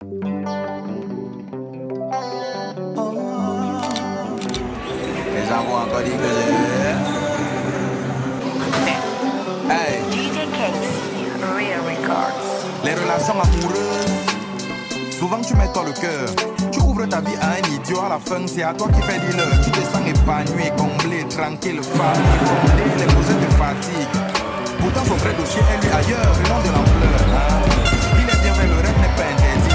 Les gens vont encore dire que j'ai... Hey. DJ Case, Real Records. Les relations amoureuses, souvent tu mets toi le cœur. Tu ouvres ta vie à un idiot, à la fin c'est à toi qui fais dealer. Tu te sens épanoui, comblé, tranquille, famille, fondé, les projets te fatiguent. Pourtant son vrai dossier est lui ailleurs, venant de l'ampleur. Il est bien fait, le rêve n'est pas interdit.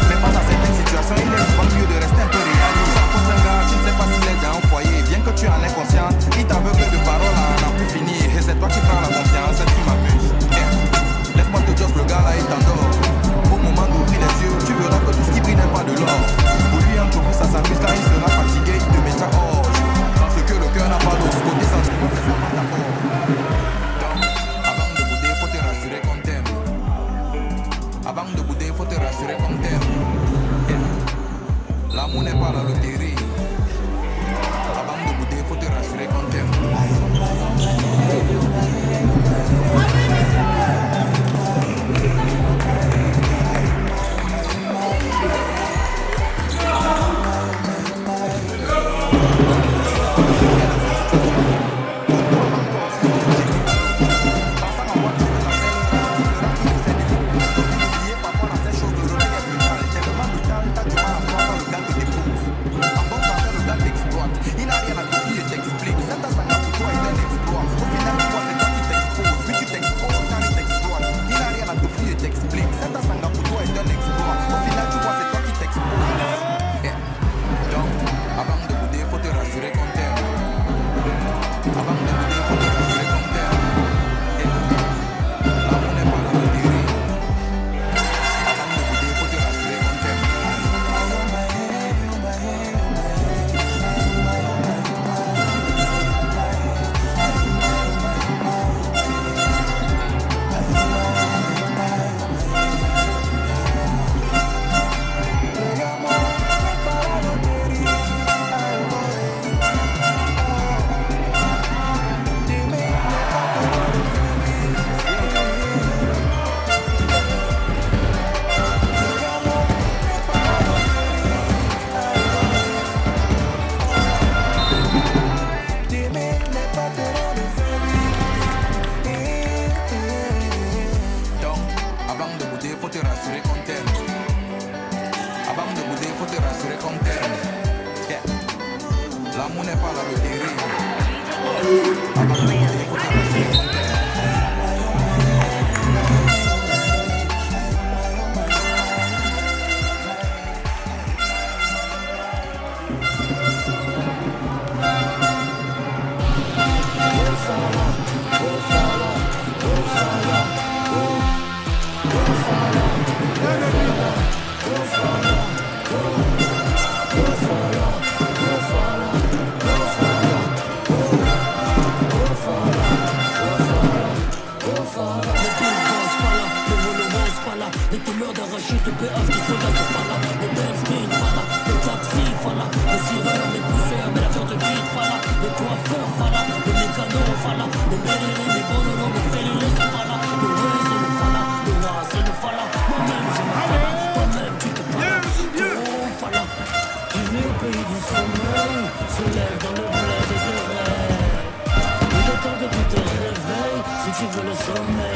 Mais face à certaines situations, il est souvent mieux de rester un peu réaliste. Quand un gars, tu ne sais pas s'il est dans un foyer. Bien que tu en aies conscience, il t'aveugle de paroles à n'en plus finir. Et c'est toi qui prends la confiance, tu m'amuses. Laisse-moi te dire, le gars là il t'endort. Au moment d'ouvrir les yeux, tu verras que tout ce qui brille n'est pas de l'or. Pour lui, un touriste, ça s'amuse quand il sera fatigué, il te mettra hors. Parce que le cœur n'a pas d'os, côté sentiment, c'est ça pas d'abord. Avant de bouder, faut te rassurer qu'on t'aime. Avant de bouder, faut te rassurer qu'on t'aime. L'amour n'est pas la loterie. Avant de bouder, faut te rassurer qu'on t'aime. Si tu veux le sommet,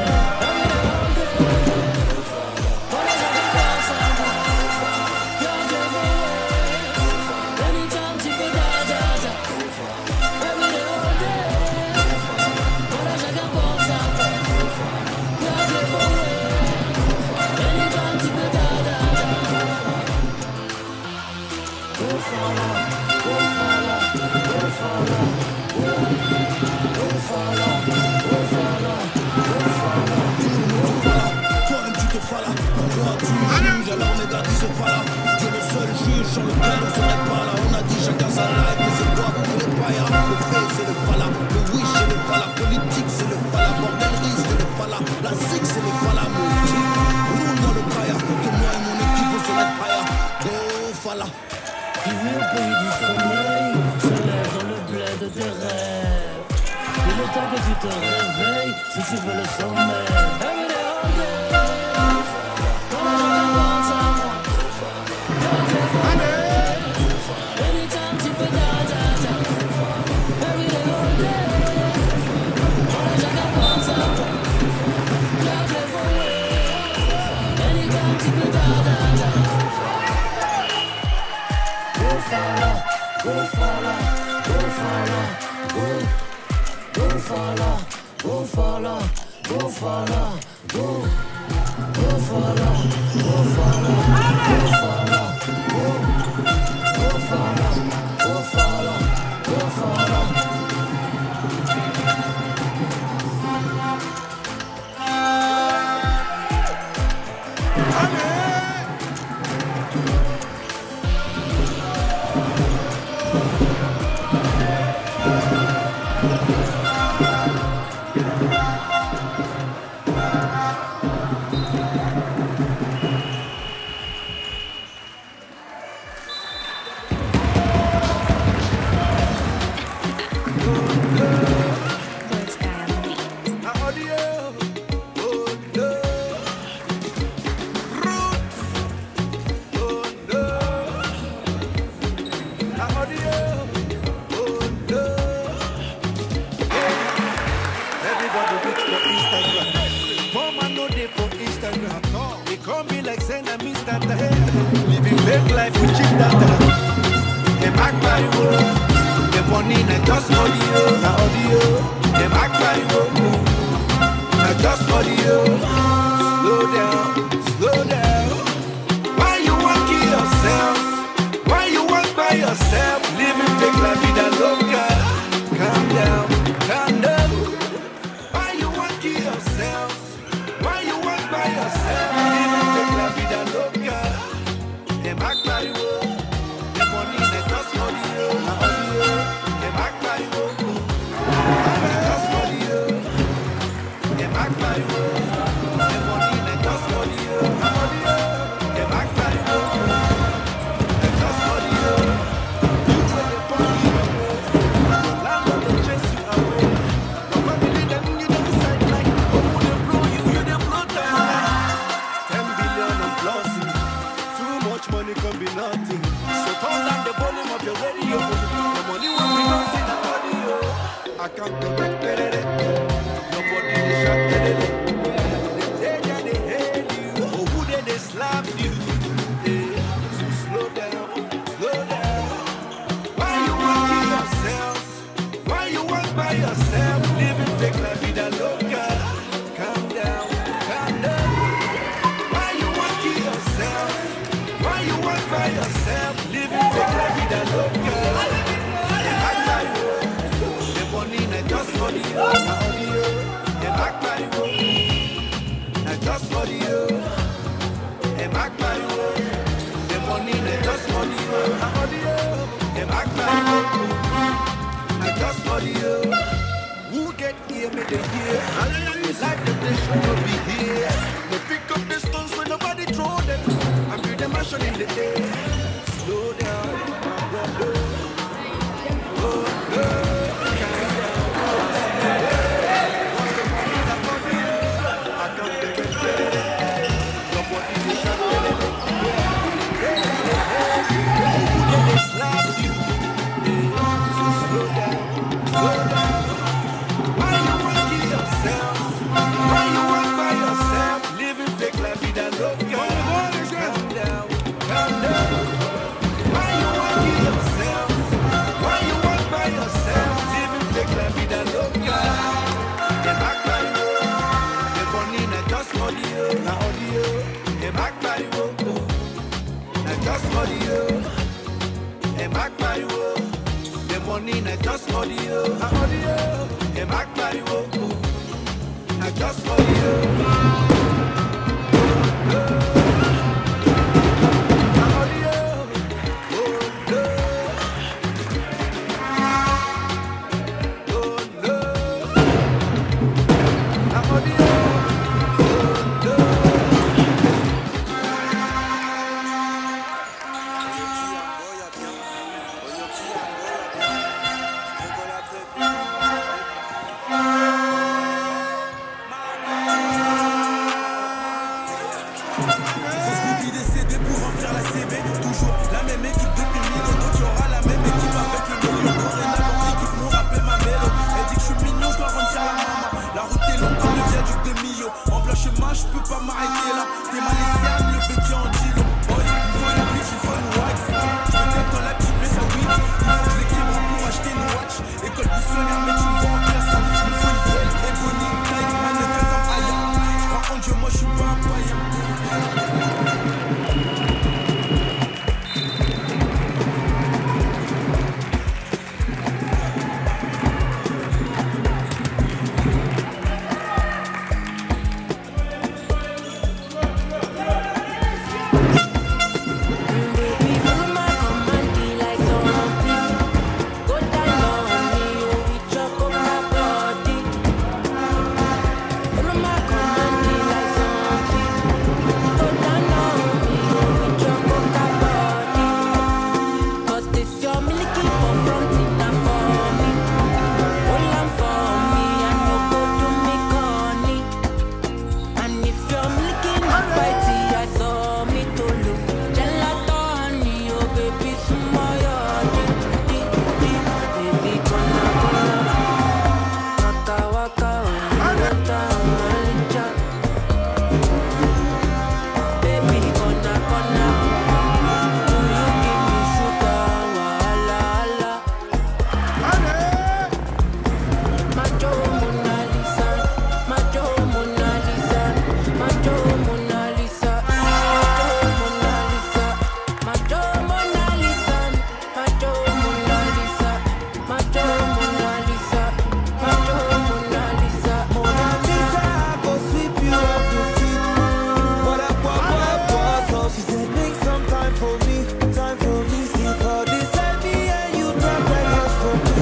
for me, time for me. See for this and me and you talk like us for me.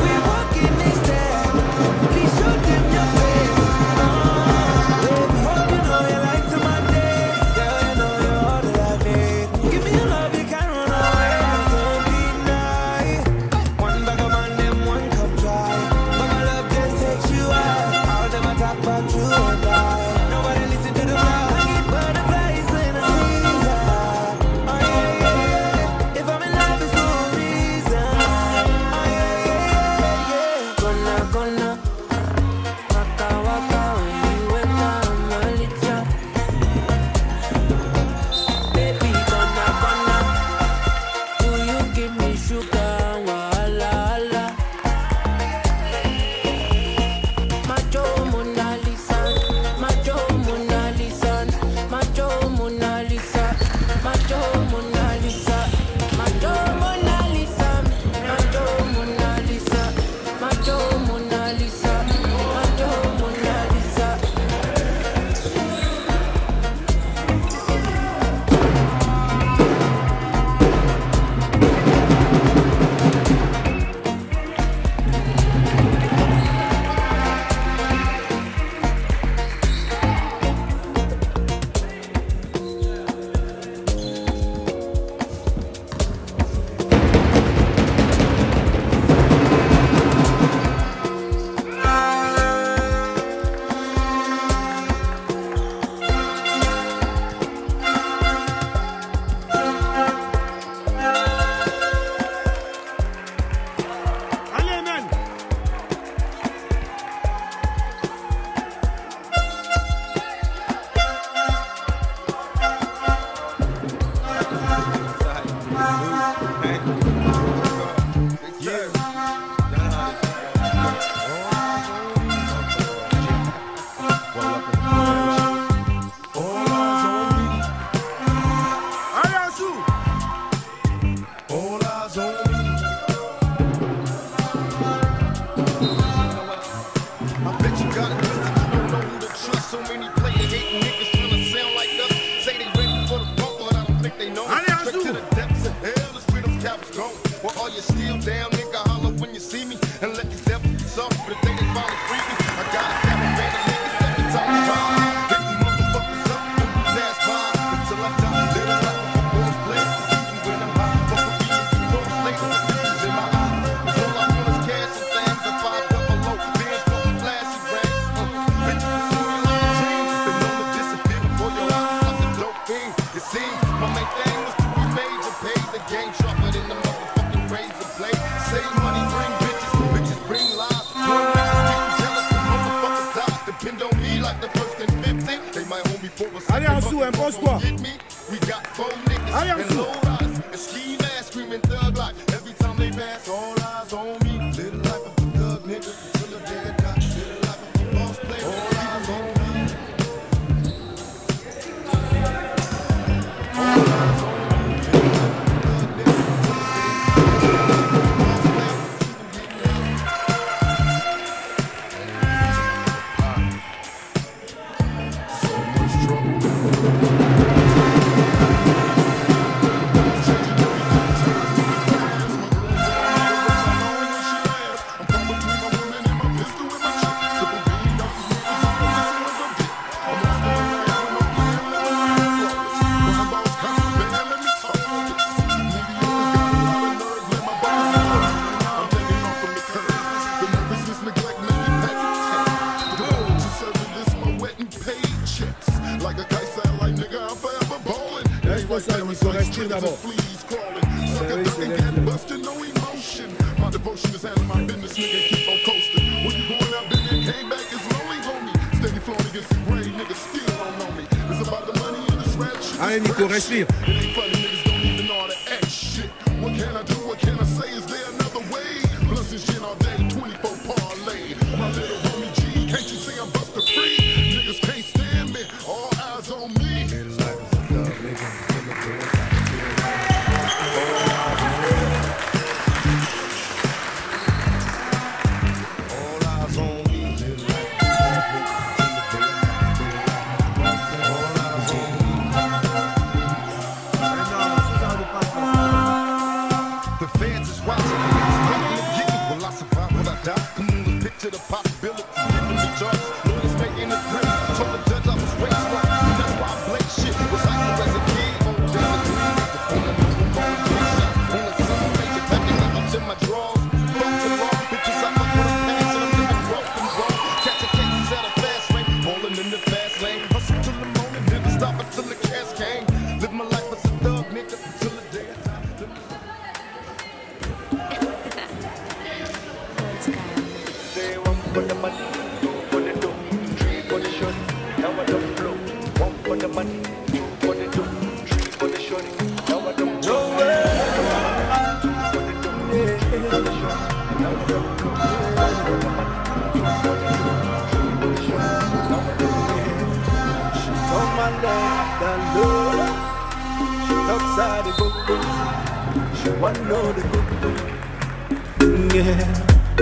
We walking this step, please show them your face. Baby, hope you know you like to my day. Girl, you know you're all that I need. Give me your love, you can't run away. Can't deny. One bag of man, them one cup dry. But my love just takes you out. All them I talk about you and I. Nobody listen to the blood. I get butterflies when I see ya. Oh yeah, yeah, yeah. If I'm in love, it's for a reason. Oh yeah, yeah, yeah. Gonna waka waka when you and my licha. Baby, gonna do you give me sugar? Wala wala. Macho Mona Lisa, Macho Mona Lisa, Macho Mona Lisa, Macho Mona Lisa, Macho Mona Lisa, Macho Mona Lisa, Macho Mona Lisa, Macho Mona Lisa. Allez, man. Allez, en dessous. I bet you got it, you don't know who to trust. So many player hating niggas tryna sound like us. Say they ready for the bump, but I don't think they know. Allez, Straight Azul. to the depths of hell, the freedom cowards gone. Well, are you still down, nigga? Holler when you see me and let these devils be soft. But if they finally free me, I got a caravan of niggas every time I ride. Hitting motherfuckers up, who's ass by until I die. Little like a football's blade, see you when I'm high. Fuck with me, you know the state of the bitches in my eye. Cause all I want is cash and things. If I double low, bands full of flashy rags. Bitches pursue you like a dream. They know to disappear before your eyes like a dope fiend. It seems my main thing was to be major, pay the game sharper than the motherfucking razor blade. Save money, bring bitches, bitches bring lies. One bitches getting jealous, the motherfuckers die. Depend on me like the first and 50. They might hold me for a second. Allez, en dessous, but they impose-toi. won't get me. We got 4 niggas Allez, en and dessous. low riders and ski masks screaming thug life. Every time they pass, all eyes on me. Little life of a thug nigga until the day I die. Little life of a boss player. All eyes on me. All eyes on me. Little life of a thug nigga until the day I die. Boss player. So much trouble. Like a kite satellite, nigga, I'm forever ballin'. Laisse-moi ça, Nico, respire d'abord. Sucker ducking, get busted, no emotion. My devotion is handling my business, nigga, keep on coasting. When you going out, been there, came back, it's lonely, homie. Steady flowing against the grade, niggas still don't know me. It's about the money and the rap shit. Allez, Nico, respire. It ain't funny, niggas don't even know how to act shit. What can I do, what can I say, is there another way? Blunts and shit all day, 24 parlay. My little homie G, can't you see I'm buster free? Niggas can't stand me, all eyes on me. shorty. Now I don't No way. She's on my left, down low. She talks out the book. She want know the book. Yeah,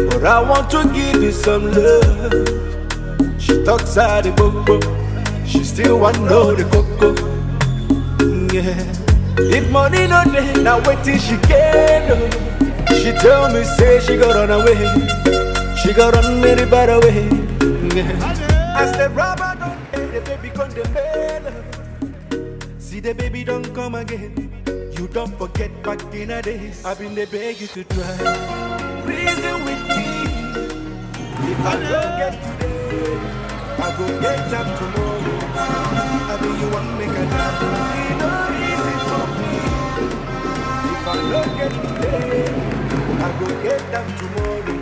but I want to give you some love. She talks out the book. She still want know the cocoa. Yeah, if money no day, now wait till she get up. She tell me say she got run away. She got run many bad away. Yeah. As the rubber don't pay, the baby come the mail. See the baby don't come again. You don't forget back in the days. I've been the beg you to try. Reason with me. If I don't get today, I go get them tomorrow. I mean you want me can have it no easy for me. If I don't get today, I go get them tomorrow.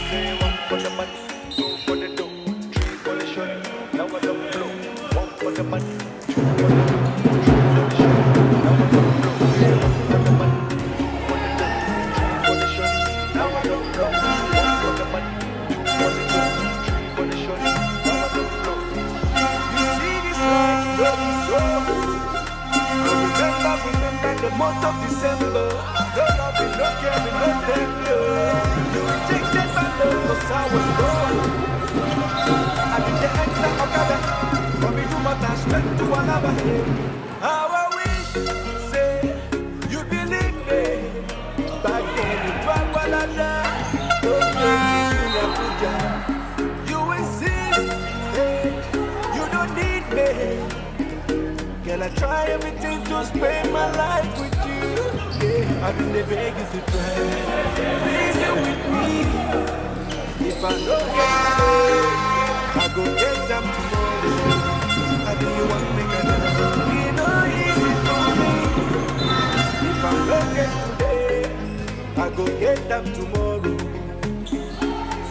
say one for the money, two for the dough, three for the shorty. Now I don't blow. One for the money, two for the dough, three for the shorty. Now I don't blow. Say one for the money, two for the dough, three for the shorty. Now I don't blow. One for the money, two for the dough, three for the shorty. Now I don't blow. You see this life, love is so good. Remember the month of December. No love, no care, no tender. You rejected my love, cause I was born. I did the extra okada. From me to my attachment to another. How I wish, say, you believe me. Back then you tried while I died. Don't make me feel like a job. You insist, hey, you don't need me. Girl, I try everything to spend my life with you. Yeah, I've been the begging to try. Reason with me. If I don't get today, I go get them tomorrow. I do you want me to know? It's not easy for me. If I don't get today, I go get them tomorrow.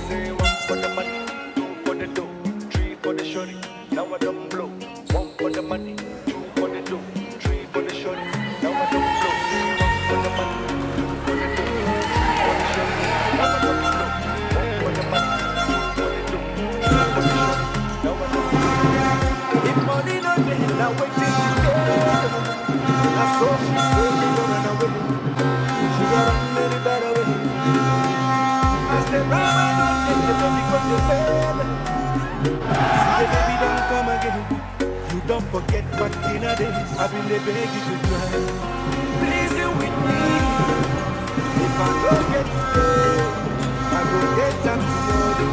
Say one for the money, two for the dough, three for the shorty. Now I don't blow. One for the money, two for the dough, three for the shorty. Now I don't blow. One for the money, two for the dough, three for the shorty. Now I don't blow. One for the money, two for the dough, three for the shorty. Now I don't blow. If money not there, now wait till she get. I saw she said she gon' run away. She got run many bad away. As the rubber not there, the baby come the bed. See the baby don't come again. You don't forget back in the days. I've been the beg you to try. Please you with me. If I don't get today, I go get them tomorrow.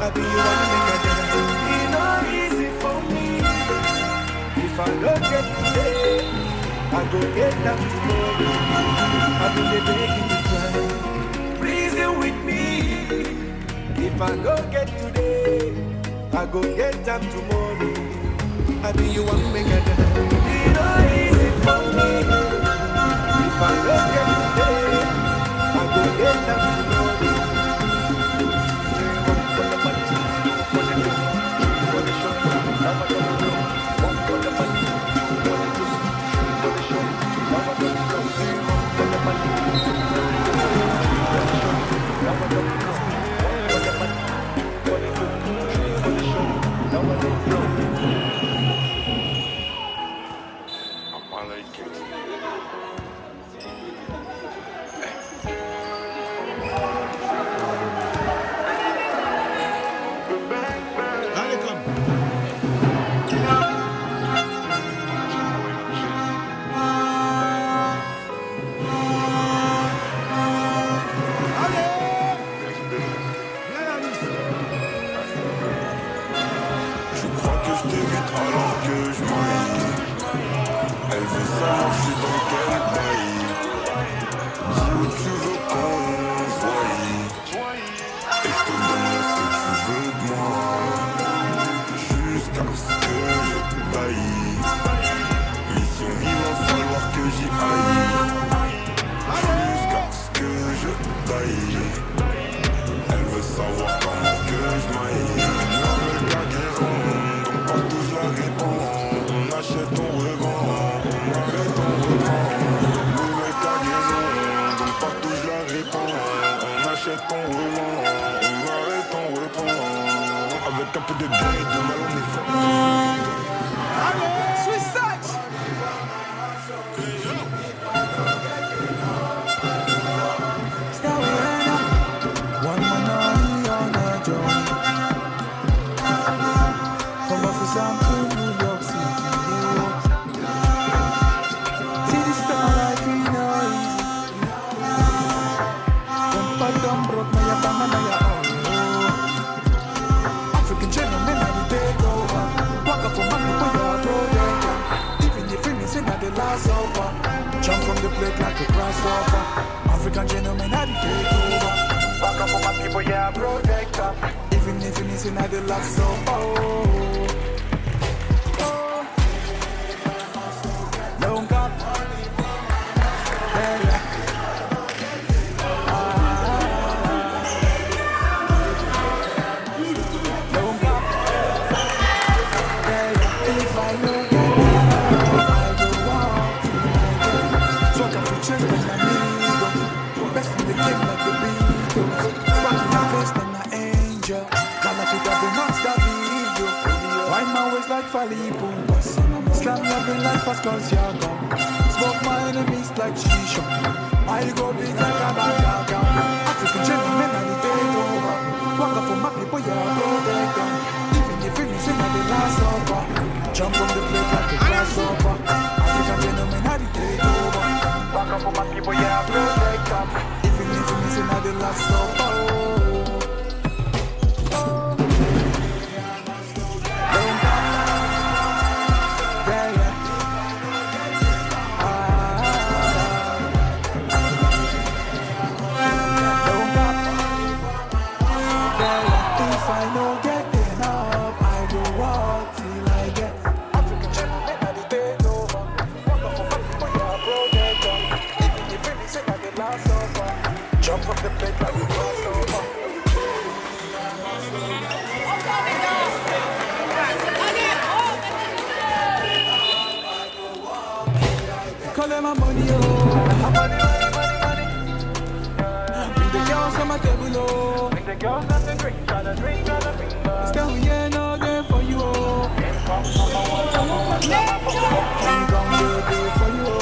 I'll be your one make a die. It's not easy for me. If I don't get today, I go get them tomorrow. I've been the begging to try. Reason with me. If I don't get today, I go get them tomorrow. I'll be your one make a die. It's not easy for me. If I don't get today, I go get them tomorrow. Allez, come. Je crois que je t'évite alors que je m'ennuie. Elle veut savoir je suis dans quel pays. Jump from the plate like a grasshopper. African gentleman, how do you take over? Back up for my people, yeah, protector. Even if you're missing at the last so long up. Yeah, yeah. Long up. Yeah, yeah. If I know chest and my amigo. Best in the game like the Beatles. Spark in my face like my angel. Galactica be non-stop video. Wind my waist like Falipo. Slam your brain like Pascal Siakam. Smoke my enemies like Shisha. I go big like a Bagaga. African gentlemen and the take over. Walk up for my people, yeah, protect them. Even if you miss it at the last supper. Jump on the plate like a grasshopper. African gentlemen and the take over. Back up for my people, yeah, protect them. Even if you're missing at the last stop, Don't come. Yeah, yeah. Don't come. Yeah, yeah. If I don't get enough, I go walk till I get. African gentlemen, I did take over. Back up for my people, yeah, protect them. Even if you're missing at the last stop, jump off the plate like a grasshopper. Call them my money, oh. Money. Bring the girls on my table, oh. Bring the girls on the drink, gotta drink. Still, we ain't no there for you, oh. Come down there for you, oh.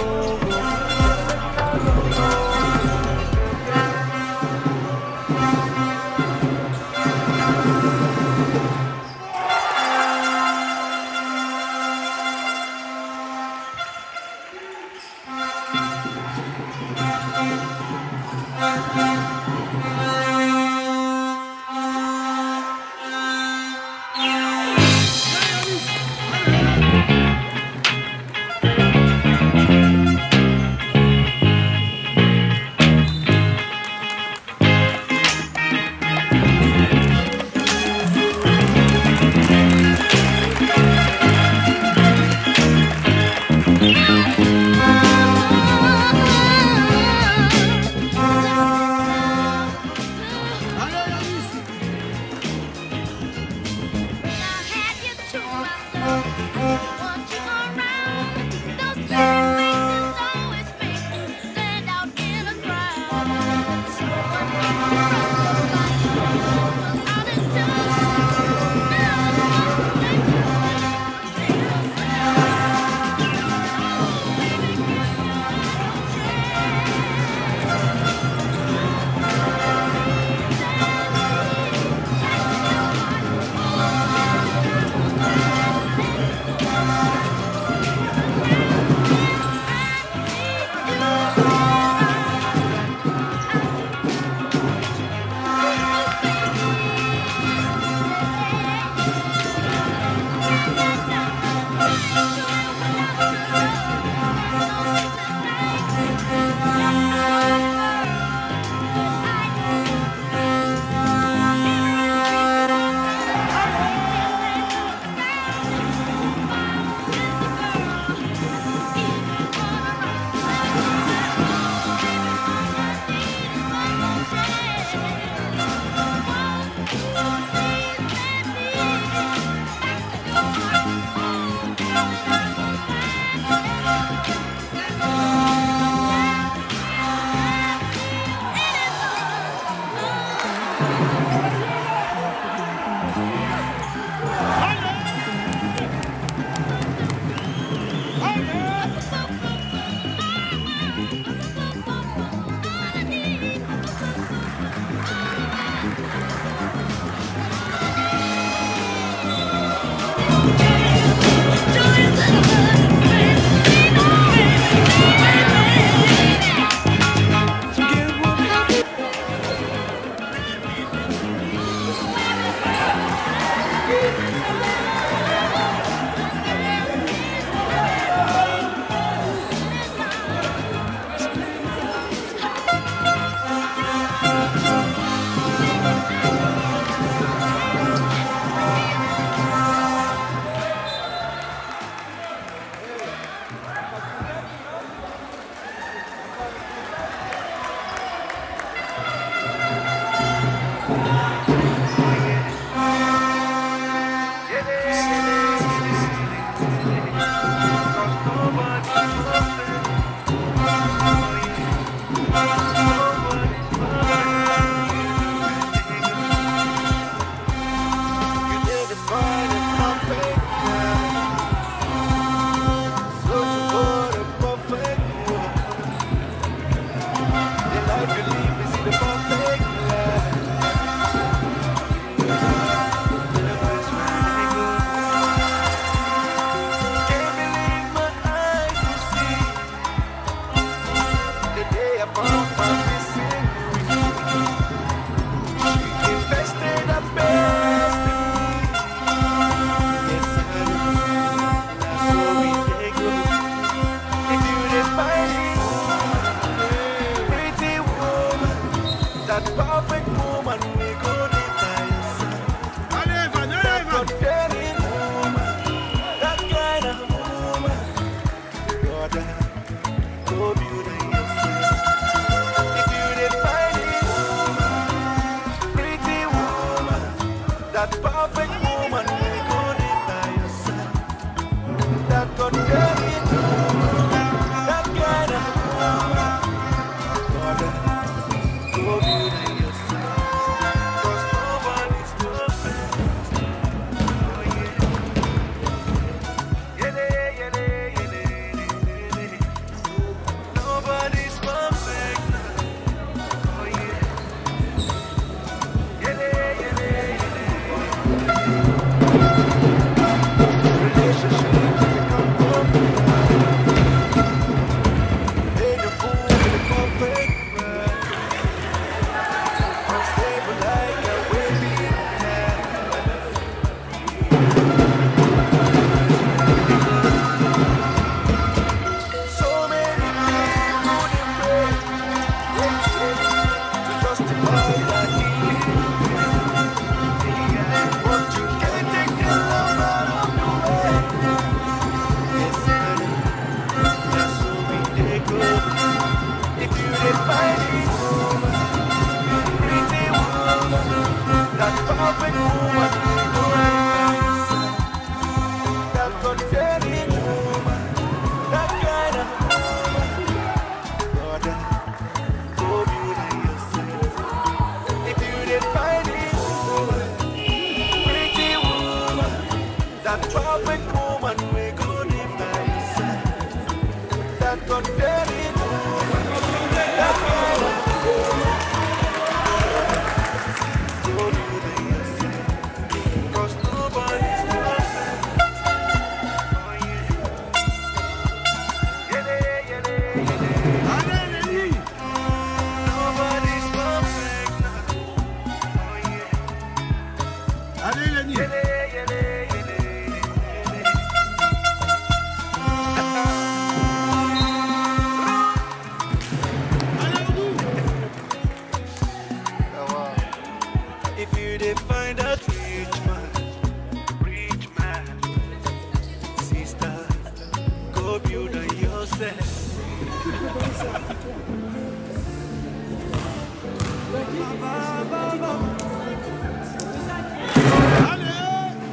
got very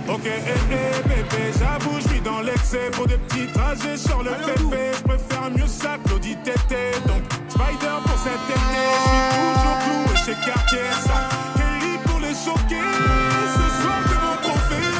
Ok, bébé, j'avoue, je suis dans l'excès. Pour des petits trajets sur le féfé, je préfère mieux ça que l'audit tété. Donc, Spider pour cet été, je suis toujours cloué chez Cartier. Ça, Kelly pour les choquer, ce soir c'est mon trophée.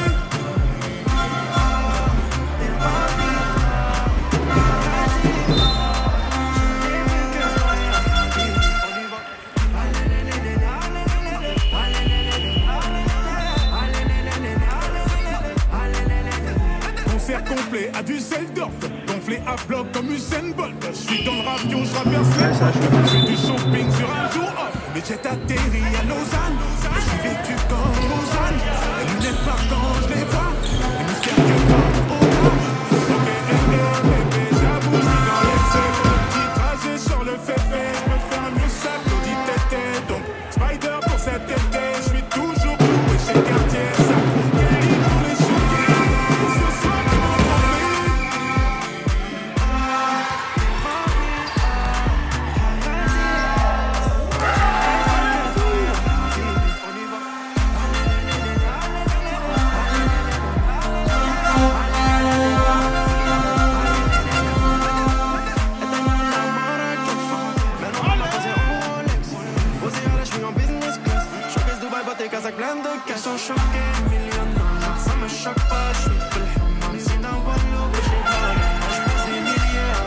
Complet à Düsseldorf, gonflé à bloc comme Usain Bolt. Je suis dans le ravion, je traverse les portes. Je fais du shopping sur un jour off. Mais j'ai atterri à Lausanne. Je suis vêtu comme Lausanne. Les lunettes par quand je les vois. Les mystérieux comme au ok, bébé, j'avoue, je suis dans l'excès. Petit trajet sur le féfé. Je me fais un mieux ça que l'audit tété. Donc, Spider pour cet été. Je suis toujours cloué chez Cartier. Ça, Kelly pour les choquer. Ce soir, ils sont choqués, millionnaires, ça me choque pas, je suis full hammam, c'est d'un wallo, j'ai pas, je passe des milliers à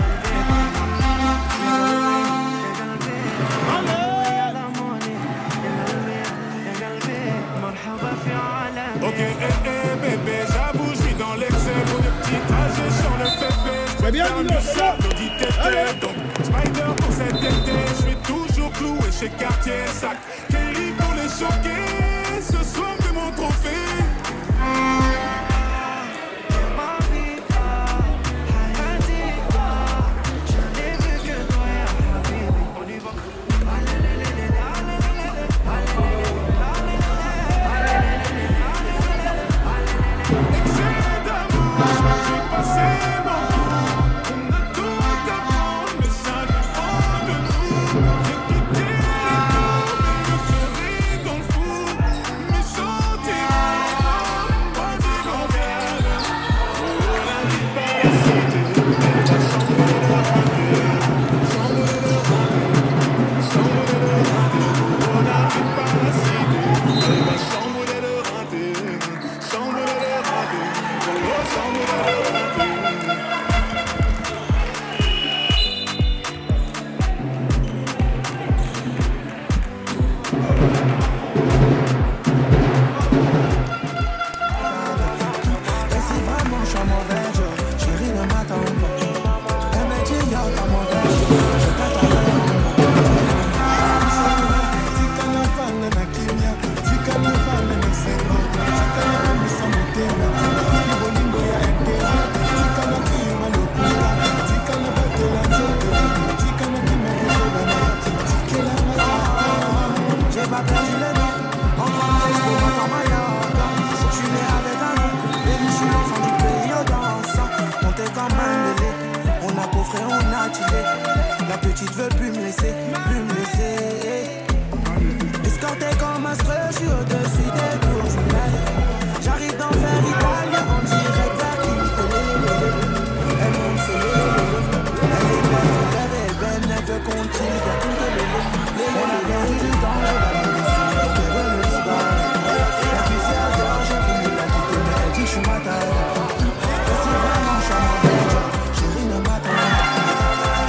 ok, bébé, j'avoue, je suis dans l'excès. Pour des petits trajets sur le féfé, C'est bien, Nino, c'est là. donc, Spider pour cet été, je suis toujours cloué chez Cartier. Sac, Kelly pour les choquer. Ce soir, c'est mon trophée. La petite veut plus me laisser, plus me laisser. Escorté comme un stress, je suis au-dessus des tours jumelles. J'arrive d'enfer italien en direct vers qui. Elle monte ses elle est belle, elle veut qu'on tire vers tout le on a perdu du temps, le bateau dessus, donc elle veut le liban. La cuisine adore, j'ai voulu la quitter, mais elle dit je suis ma taille. Et si vraiment je suis mauvais, chérie ne m'attend pas.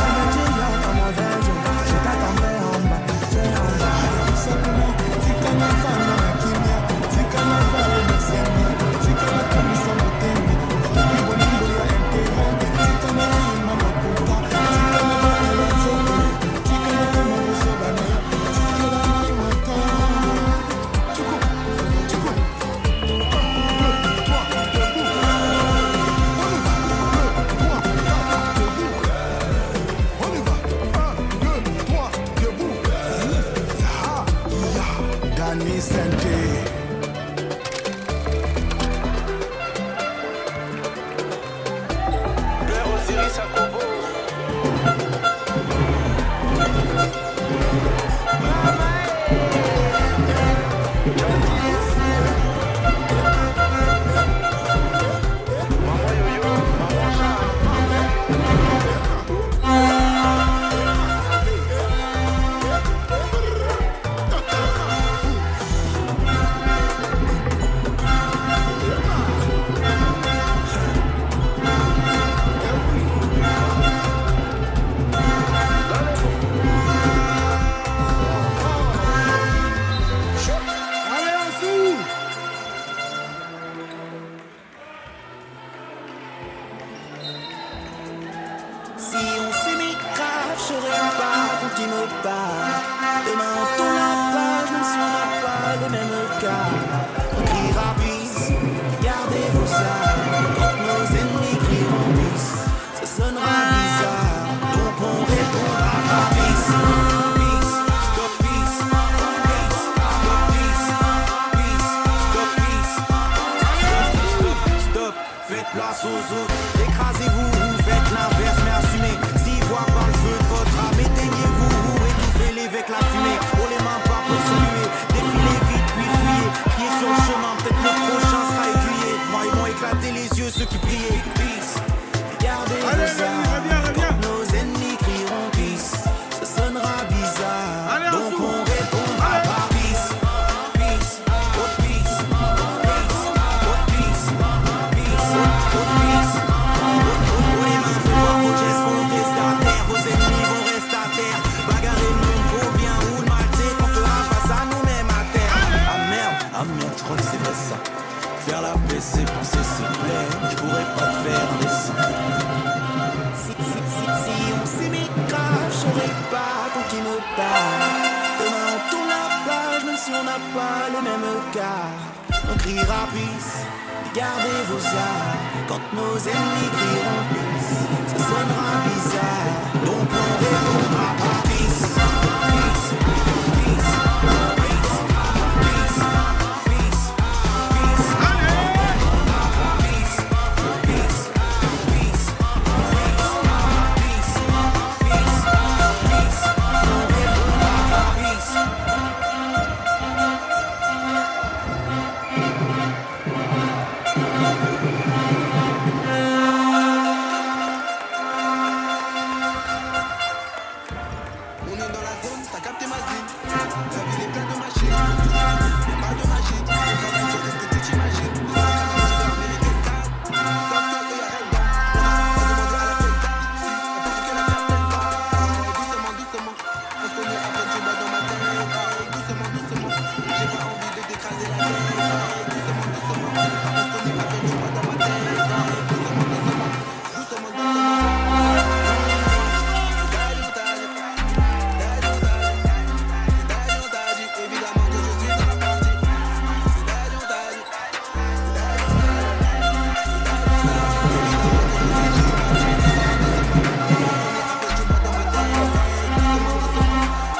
Santé. Si on s'aimait grave, je serais pas qu'on qui me parle. Demain on tourne la page, même si on n'a pas les mêmes cas. On criera peace, gardez vos armes. Quand nos ennemis crieront peace, ça sonnera bizarre. Donc on répondra à peace. Peace, stop peace. Peace, stop peace. Peace, stop peace. Stop, stop, faites place aux autres. Écrasez-vous, faites l'inverse, mais assumez. Si voix par le feu de votre âme, éteignez-vous ou étouffez-les avec la fumée. Oh, les mains pas pour saluer, défilez vite puis fuyez. Pieds sur le chemin, peut-être le prochain sera aiguillé. Moi, ils m'ont éclaté les yeux, ceux qui priaient. Peace, gardez vos armes. Quand nos ennemis crieront peace, ça sonnera bizarre. Donc on répondra par peace. Peace, oh peace. Peace, oh peace. Peace, oh peace. Vos gestes vont rester à terre, vos ennemis vont rester à terre. Bagarrer le monde pour bien ou le mal, c'est qu'on fera face à nous-mêmes à terre. Ah merde, je crois que c'est vrai ça. Faire la paix, c'est penser, c'est plaire. Je pourrais pas te faire un dessin. Si on s'aimait grave, je serais pas qu'on qui me parle. Demain on tourne la page, même si on n'a pas les mêmes cas. On criera peace, gardez vos armes. Quand nos ennemis crieront peace, ça sonnera bizarre. Donc on répondra à peace. Peace, peace, peace, peace, peace, peace. Peace, peace, peace, peace, peace, peace. On répondra à peace. On est dans la zone, t'as capté ma zine. La ville est pleine de machines. Y'a pas de magie. On travaille sur ce que tu t'imagines. Les autres canards, c'est l'Amérique et le Canada. Sauf que eux, y'a rien dedans. On a demandé à la fête. Si, un peu qu'elle a fait plein de temps. Doucement, doucement. On se connaît à peine, tu bois dans ma tête. Doucement, doucement. J'ai pas envie de t'écraser la tête. Doucement, doucement. On se connaît à peine, tu bois dans ma tête. Doucement, doucement. Doucement, doucement. Évidemment que je suis dans la partie. C'est Daddy, Daddy.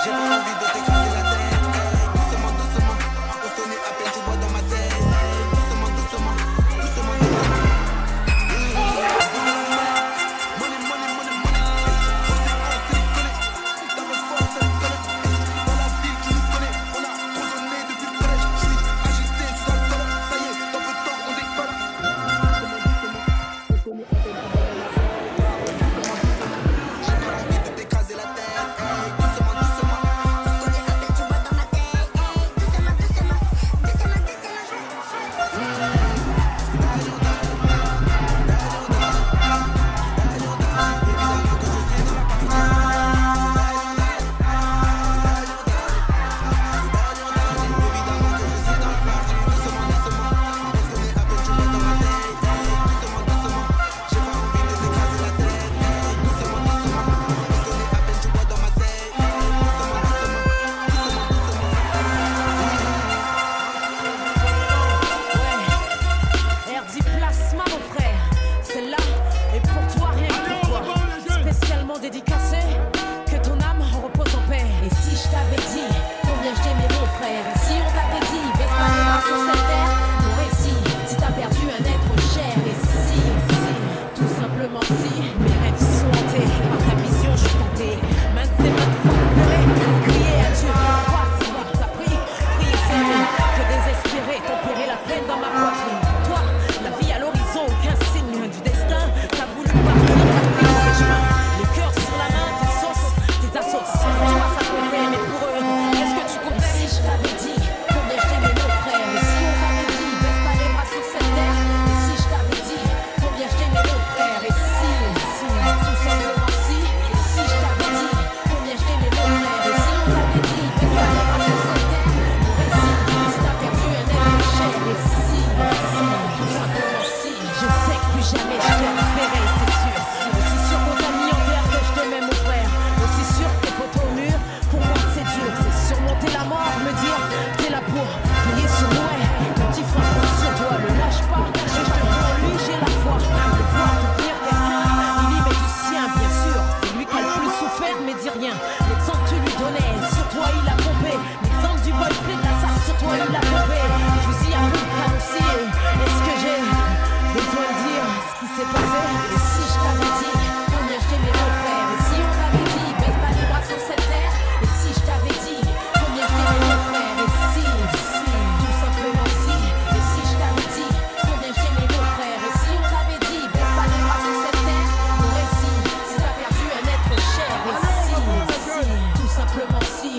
J'ai pas envie de t'écraser la tête. Doucement, doucement. On se connaît à peine, tu bois dans ma tête. Doucement, doucement. Doucement, doucement. Money, money, money, money. On s'est collé. Dans le fort, ça me connaît. Dans la ville, tu nous connais. On a résonné depuis le collège. Je suis agité sous alcool. Ça y est, dans peu de temps, on décolle. J'ai pas envie de t'écraser la tête. Doucement, doucement. On se connaît à peine, tu bois dans ma tête. Doucement, doucement. Doucement, doucement. RD Plasma mon frère, celle-là est pour toi, rien que pour toi. Spécialement dédicacé, que ton âme repose en paix. Et si je t'avais dit combien je t'aimais mon frère, et si on t'avait dit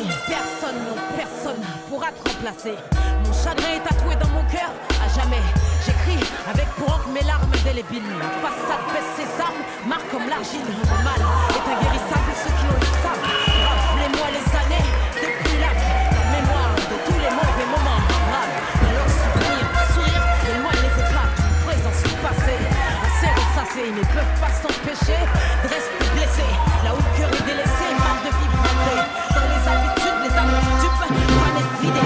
ici, personne, non, personne pourra te remplacer. Mon chagrin est tatoué dans mon cœur, à jamais. J'écris avec pour encre mes larmes indélébiles. La façade baisse ses armes, marque comme l'argile. Le mal est inguérissable, ceux qui ont eu ça. Rappelez-moi les années depuis la mémoire de tous les mauvais moments. Grave, alors souvenir, sourire, éloigne les éclats du présent du passé. Assez ressassés, ils ne peuvent pas s'empêcher de rester blessés. Là où le cœur est délaissé, marre de vivre après. Dans les habitudes, les habitudes, pas d'être vidé.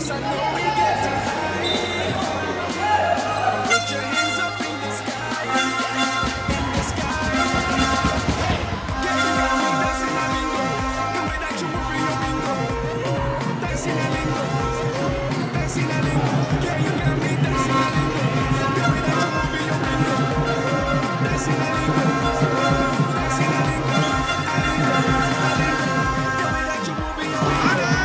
close, I know we get high. Put your hands up in the sky, in the sky. Yeah, you got me dancing a lingo, the way that you move your lingo. Dancing a lingo, dancing a lingo. Yeah, you got me dancing a lingo, the way that you move your lingo. Dancing a lingo, dancing a lingo, a lingo, a lingo. The way that you move your lingo.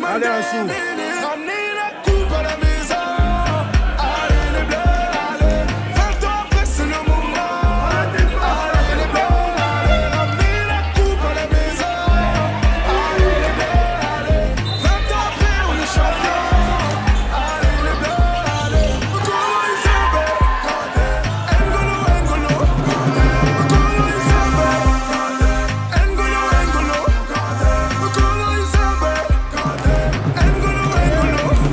Allez, un sou. Ramenez la coupe à la maison. Allez les bleus, allez. 20 ans après c'est le moment. Allez les bleus, allez. Ramenez la coupe à la maison. Allez les bleus, allez. 20 ans après on est champion. Allez les bleus, allez. Okolo Isambe, N'Golo, N'Golo. Okolo Isambe, N'Golo, N'Golo. Okolo Isambe. N'Golo, N'Golo.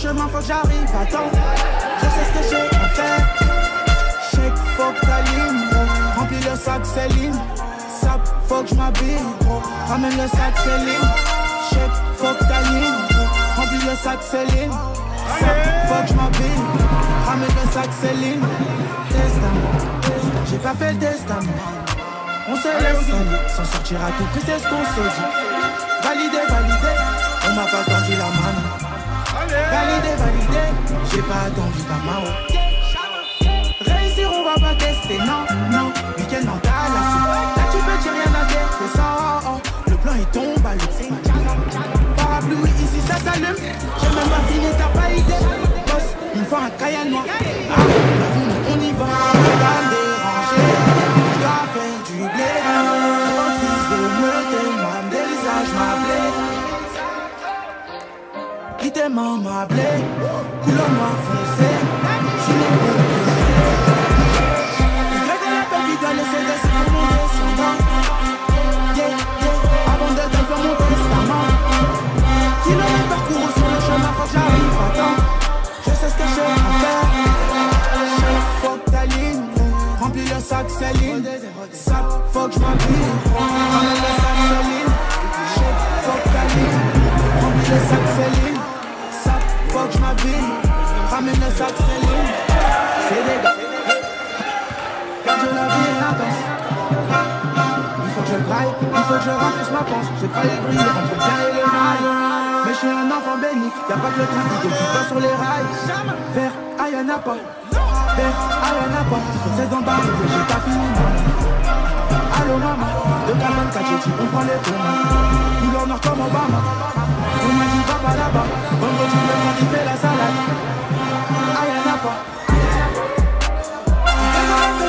chemin, faut que j'arrive à temps. Je sais ce que j'ai à faire. Shake, faut que t'alignes, gros. Remplis le sac, Céline. Sap, faut que j'm'habille, gros. Ramène le sac, Céline. Shake, faut que t'alignes, gros. Remplis le sac, Céline. Sap, faut que j'm'habille. Ramène le sac, Céline. Testament, j'ai pas fait le testament. On se laisse aller, s'en sortir à tout prix, c'est ce qu'on se dit. Validé, validé, on m'a pas tendu la main. Validé, validé, j'ai pas attendu ta main. Réussir, on va pas tester, non, non. Week-end en Dallas, là tu peux dire rien à dire, c'est ça. Le plan il tombe à l'eau. Parapluie, ici ça s'allume. J'ai même pas fini, t'as pas idée. Boss, il me faut un cahier noir. Ah, on y va, on va déranger. Je dois faire du blé. Refuse de me démarrer, des visages m'appeler. Qui t'aimant m'appeler, couleur noir foncé. Je n'ai pas de y a la paix qui doit laisser des signes pour mon descendant. Yeah, yeah, avant de faire mon testament. Kilomètres parcourus sur le chemin, faut que j'arrive à temps. Je sais ce que j'ai à faire. Faut que t'alignes, remplis le sac, Céline. Sac, faut que j'm'habille. Ramène le sac, Céline. Faut que t'alignes, remplis le sac, Céline. Sac, faut que j'm'habille. Ramène le sac, Céline. C'est des gars. Garde la vie est intense. Il faut que je braille, il faut que je remplisse ma panse. J'ai failli briller entre le bien et le mal. Mais je suis un enfant béni, y'a pas que le train qui pas sur les rails. Vers Ayanapa, vers Ayanapa. 16 ans barre, j'ai pas fini. Allo maman, de 44 j'ai dit on prend les tours. Couleur noir comme Obama. On m'a dit va pas là-bas. Vendredi le vendredi fait la salade. Ayanapa.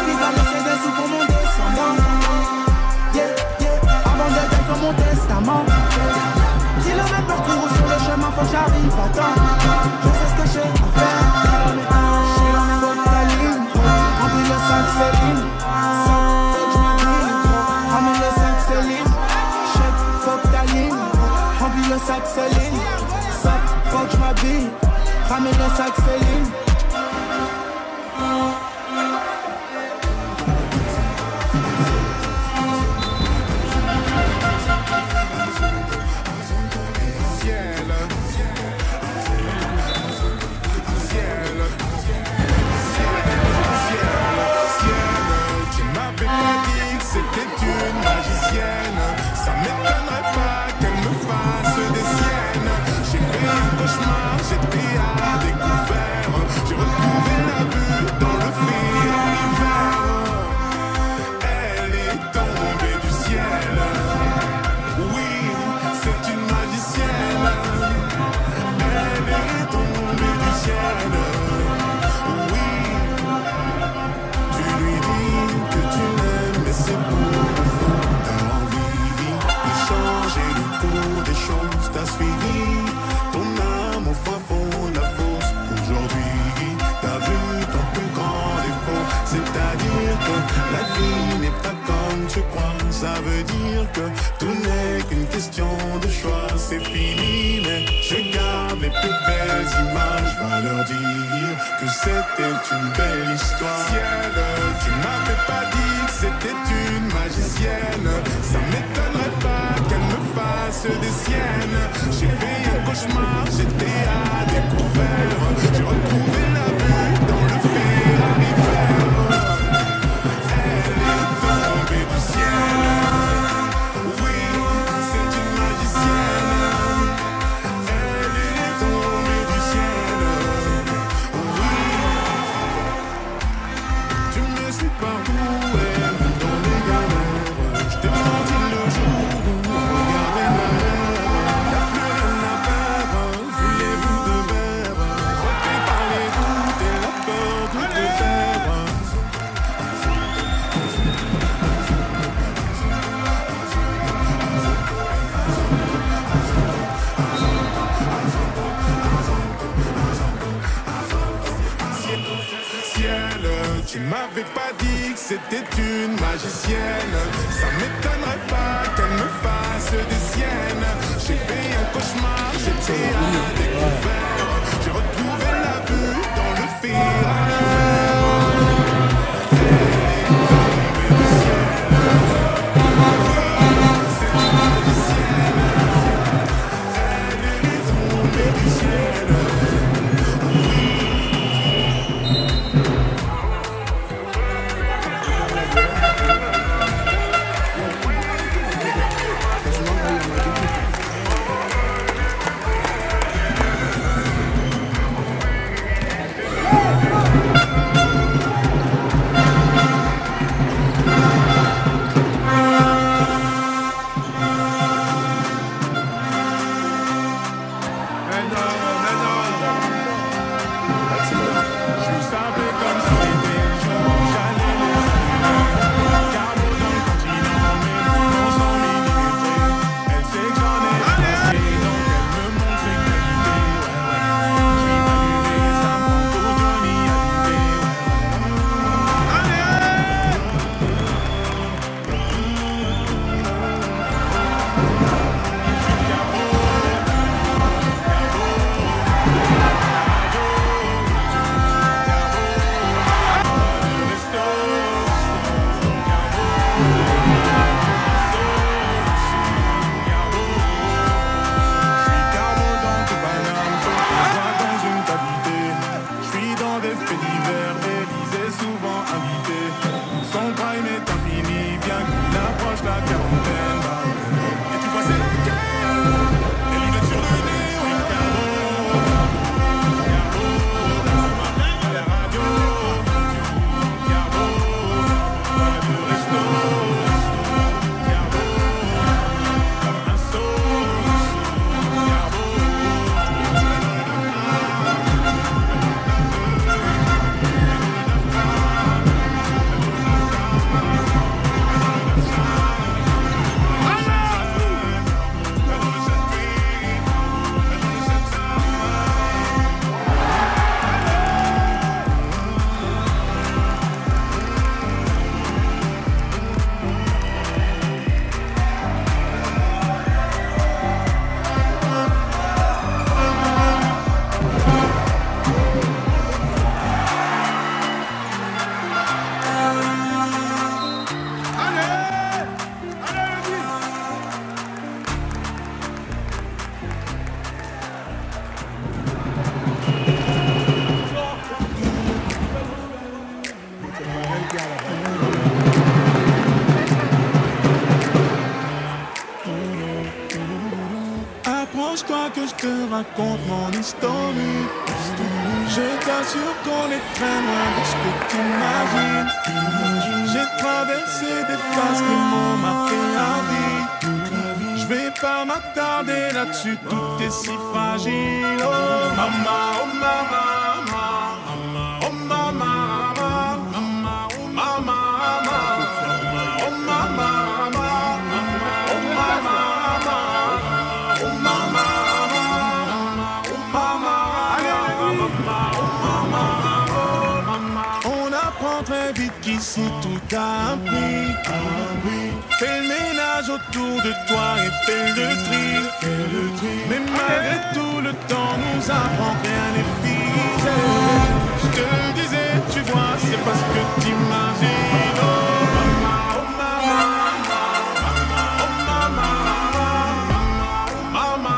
Il va laisser des sous pour mon descendant. Yeah, yeah, avant de faire mon testament. Kilomètres parcourus sur le chemin, faut que j'arrive à temps. Je sais ce que j'ai à faire. Faut que t'alignes, remplis le sac, Céline. Faut que j'm'habille, ramène le sac, Céline. Faut que t'alignes, remplis le sac, Céline. Faut que j'm'habille, ramène le sac, Céline. Ça m'étonnerait pas qu'elle me fasse des siennes. J'ai fait un cauchemar, j'étais à découvert. J'ai retrouvé la vue dans le fil en hiver. Elle est tombée du ciel. Oui, c'est une magicienne. Elle est tombée du ciel. Oui, tu lui dis que tu l'aimes, mais c'est pour le fond. Changer le cours des choses, t'as suivi ton âme au fin fond de la fosse. Aujourd'hui, t'as vu ton plus grand défaut, c'est-à-dire que la vie n'est pas comme tu crois. Ça veut dire que tout n'est qu'une question de choix. C'est fini, mais je garde les plus belles images. Va leur dire que c'était une belle histoire. Ciel, tu m'avais pas dit que c'était une magicienne. Ça m'étonnerait pas qu'elle me fasse des siennes. J'ai fait un cauchemar, j'étais à découvert. J'ai retrouvé la vue dans le Ferrari-Vert. Elle est tombée du ciel. Oui, c'est une magicienne. Elle est tombée du ciel. Oui, tu me suis partout et même dans les galères. Je t'ai menti le jour où regardez ma mère. Y'a plus rien à faire, fuyez vous de verre. Roté par les doutes et la peur de te faire. Ciel, tu m'avais pas dit que c'était une magicienne. Ça m'étonnerait pas qu'elle me fasse des siennes. J'ai fait un cauchemar, j'étais à découvert. J'ai Arrange-toi que je te raconte mon histoire. Je t'assure qu'on est très loin de ce que tu imagines. J'ai traversé des phases qui m'ont marqué la vie. Je vais pas m'attarder là-dessus, tout est si fragile. Oh mama, oh mama, oh mama, oh mama, oh mama, très vite qu'ici tout a un prix. Fais le ménage autour de toi et fais le tri. Mais malgré tout le temps nous apprend que rien n'est figé. Je te le disais, tu vois, c'est parce que t'imagines. Oh mama, oh mama, oh mama, mama,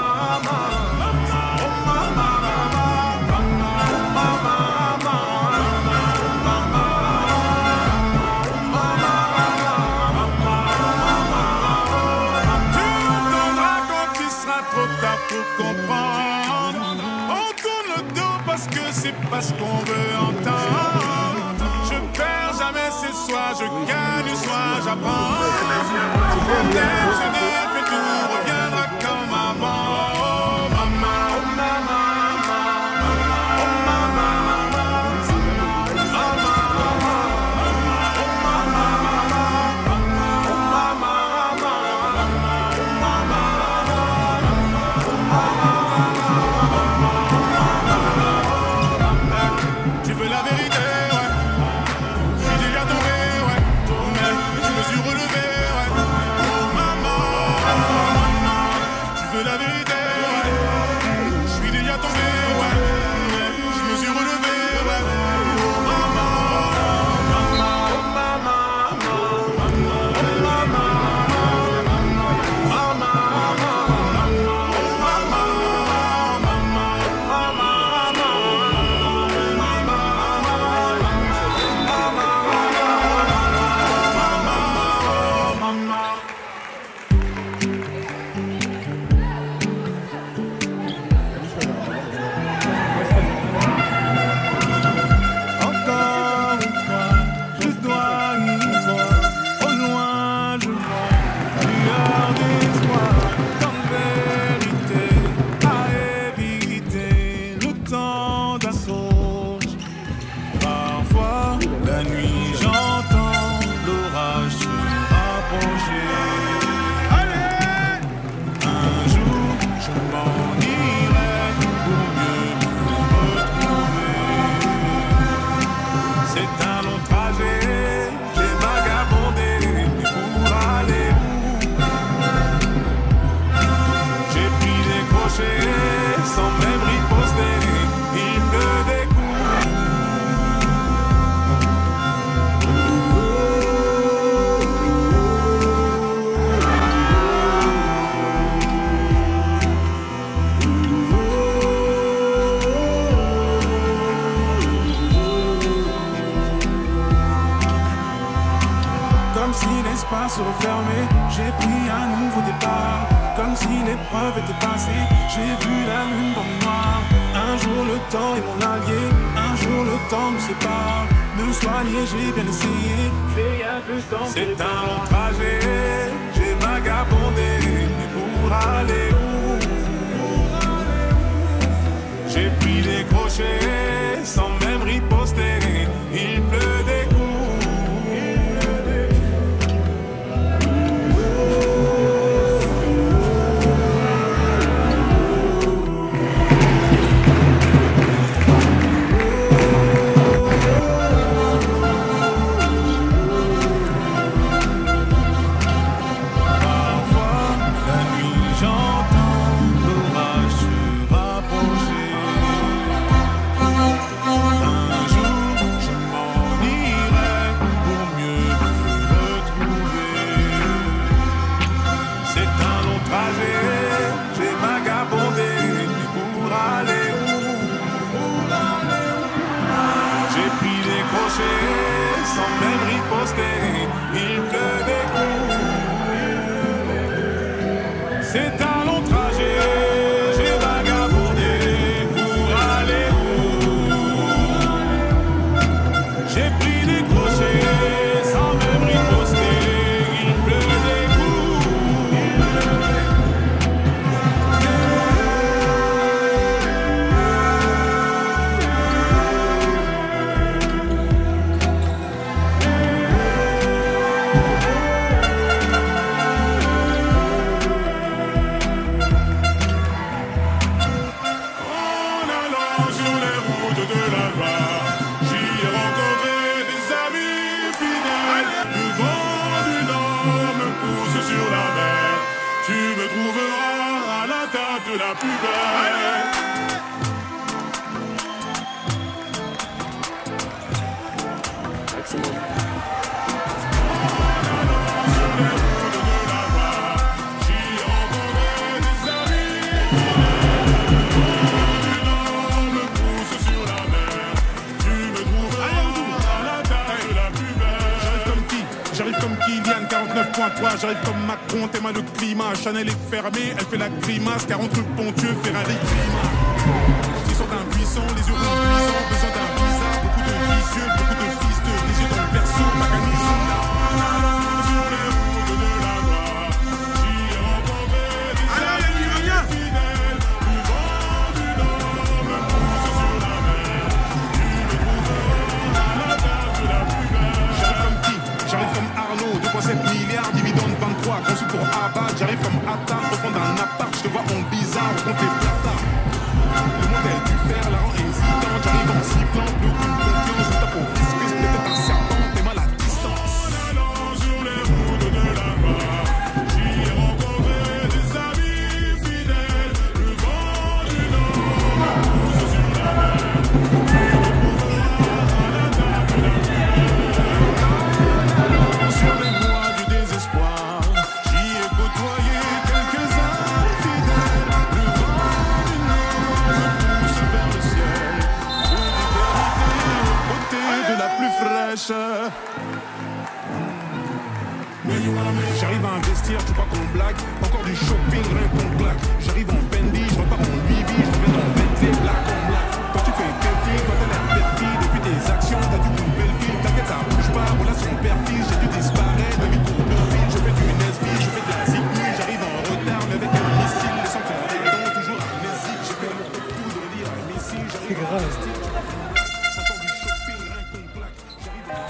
pour comprendre. On tourne le dos parce que c'est pas ce qu'on veut entendre. Je perds jamais, c'est soit je gagne, soit j'apprends. On aime se dire que tout reviendra comme avant. Oh mama, oh mama, oh mama, Se refermer, j'ai pris un nouveau départ. Comme si l'épreuve était passée, j'ai vu la lune dans le noir. Un jour le temps est mon allié, un jour le temps nous sépare. Me soigner, j'ai bien essayé, c'est un long trajet. J'ai vagabondé, mais pour aller où? J'ai pris des crochets, sans même riposter. Il pleut des coups. Sans même riposter, il pleut des coups. C'est un long trajet. table de la plus belle. J'arrive comme Kylian, 49.3, j'arrive comme Macron, t'es mal le climat. Chanel est fermée, elle fait la grimace, 40 trucs ponctueux, Ferrari climat. Ils sont impuissants, les yeux rouges, besoin d'un visa, beaucoup de vicieux, beaucoup de fils de des yeux dans le verso, mécanisme. Sur les routes de la gloire, j'y ai rencontré des amis fidèles, du vent, du nord, me pousse sur la mer. Tu me trouveras à la table de la plus belle. J'arrive comme qui? J'arrive comme Arnaud, 2,7 milliards, dividende 23, conçu pour abattre. J'arrive comme Atta, refond d'un appart, je te vois en bizarre, je compte les plata. Le monde est du fer, la rend hésitant. J'arrive en sifflant, plus aucune confiance, je tape au risque, je peut-être un serpent, t'es mal à distance. En allant sur les routes de la gloire, j'y ai rencontré des amis fidèles. Le vent du nord me pousse sur la mer. Tu me trouveras à la table de la sur les voies du désespoir, j'y ai côtoyé quelques-uns fidèles. Le vent du nord me pousse vers le ciel, feu d'éternité aux côtés de la plus fraîche. J'arrive à investir, tu crois qu'on blague? Encore du shopping, rien qu'on claque. J'arrive en Fendi, je repars en Louis V, je reviens en Bentley, black on black. Quand tu fais quelqu'un, quand t'as l'air belle fille, depuis tes actions, t'as du coup une belle fille. T'inquiète, ça bouge pas, relation père-fils, j'ai dû disparaître, ma vie de fil. Je fais du Nesby, je fais de la zigouille, j'arrive en retard, mais avec un missile, laissant faire des dons, toujours amnésique. J'ai fait mon coup de lire à Messi, j'arrive à investir. Encore du shopping, rien qu'on claque.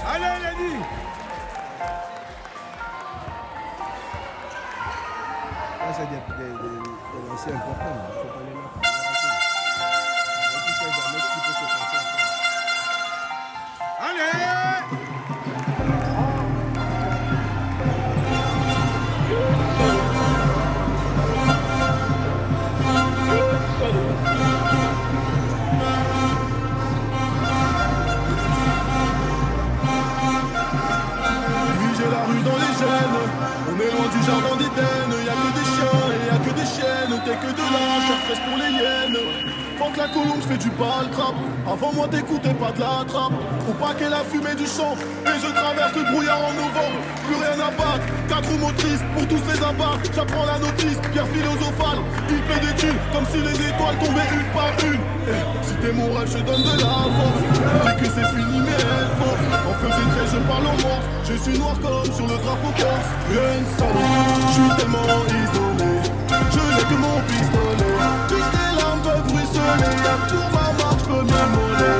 Allez, Lenny! Là, c'est des lancers importants. Il ne faut pas les mettre. Et puis, c'est jamais ce qui peut se passer après. Allez! Oui, j'ai la rue dans les gènes. On est loin du jardin d'Éden. Y'a que des chiens et y'a que des chiennes. T'es que de la chair fraîche pour les hyènes. Faut que la colombe fait du baltrap. Avant moi t'écoutais pas de la trappe. Faut pas qu'elle a fumé du chanvre. Et je traverse le brouillard en novembre. Plus rien à battre. 4 roues motrices pour tous les abattre. J'apprends la notice, pierre philosophale. Il paie des thunes comme si les étoiles tombaient une par une. Si t'es mon rêve, je donne de la force. Dis que c'est fini mais elle force. En feu des traits, je parle en morse. Je suis noir comme sur le drapeau corse. Une salope, je suis tellement isolé. Je n'ai que mon pistolet. Tous tes larmes peuvent ruisseler. Y'a pour ma marque, je peux m'immoler.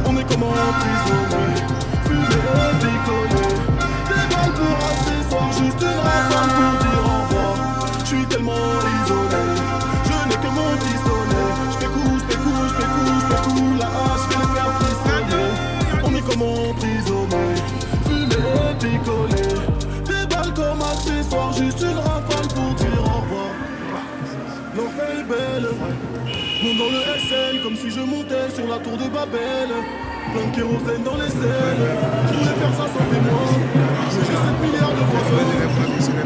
On est comme emprisonnés. Fumer et décoller. Des balles pour accessoires, juste une rafale pour dire au revoir. Je suis tellement isolé. Je n'ai que mon pistolet. J'pécouche, la hache fait les faire frissonner. On est comme emprisonnés. Fumer et picoler. Des balles comme accessoires, juste une rafale pour dire au revoir. L'enfer est belle. Monte dans le SL comme si je montais sur la tour de Babel. Plein de kérosène dans les ailes. Je voulais faire ça sans témoin. J'ai 7 milliards de voisins.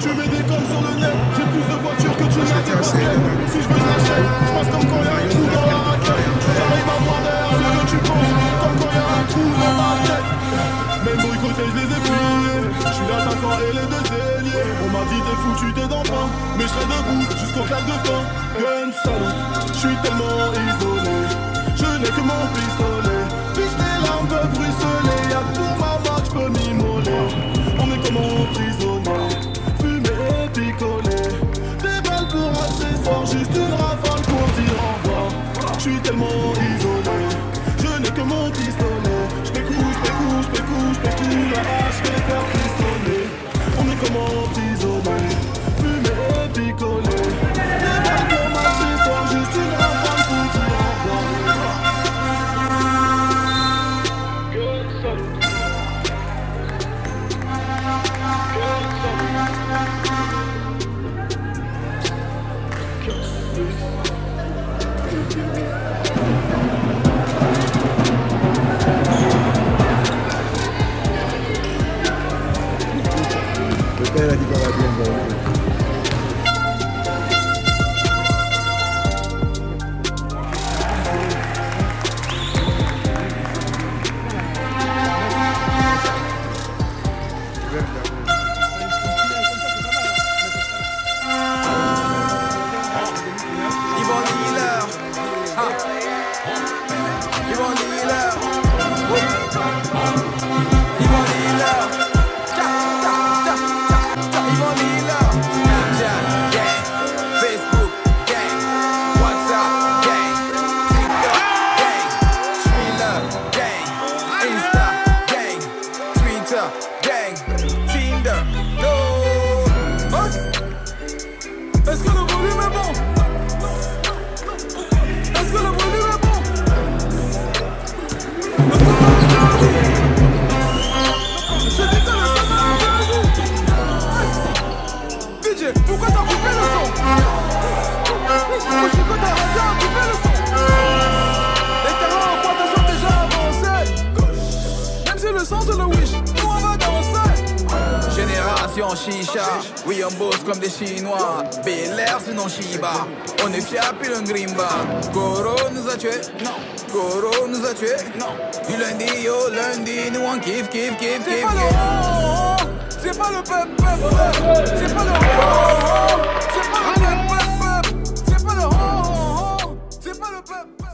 Tu mets des coms sur le net. J'ai plus de voitures que tu n'as des baskets. Si je veux je l'achète. Je passe comme quand y'a un trou dans la raquette. J'arrive à voir derrière ce que tu penses. Comme quand y'a un trou dans ma tête. Même boycotté, je les ai pliés. Je suis l'attaquant et les deux ailiers. On m'a dit t'es foutu, t'es dans le pain. Mais je serai debout jusqu'au claque de fin. Gun salut, je suis tellement isolé. Je n'ai que mon pistolet. Puis tes larmes peuvent ruisseler. Y'a pour ma marque, je peux m'immoler. On est comme emprisonnés. Fumer et picoler. Des balles pour accessoires, juste une rafale pour dire au revoir. Je suis tellement isolé. Je n'ai que mon pistolet. J'pécouche, la hache fait les faire frissonner. On est comme emprisonnés. Fumer et picoler. Des balles comme accessoires, juste une rafale pour dire au revoir. Good salute. Good salute. Est-ce que le volume est bon? Est-ce que le volume est bon? Je dis que le son est DJ, pourquoi t'as coupé le son? Pourquoi t'as coupé le son? Les terrains en pointe sont déjà avancés. Même si le son c'est le wish, nous on va danser. Génération chicha, oui on bosse comme des Chinois. Bel-Air sinon Shiba, on est fiers puis le grimba. Goro nous a tués, non. Goro nous a tués, non. Du lundi au lundi, nous on kiffe, kiffe, kiffe, kiffe. C'est pas le pep pep, c'est pas le c'est pas le pep pep, c'est pas le c'est pas le pep pep.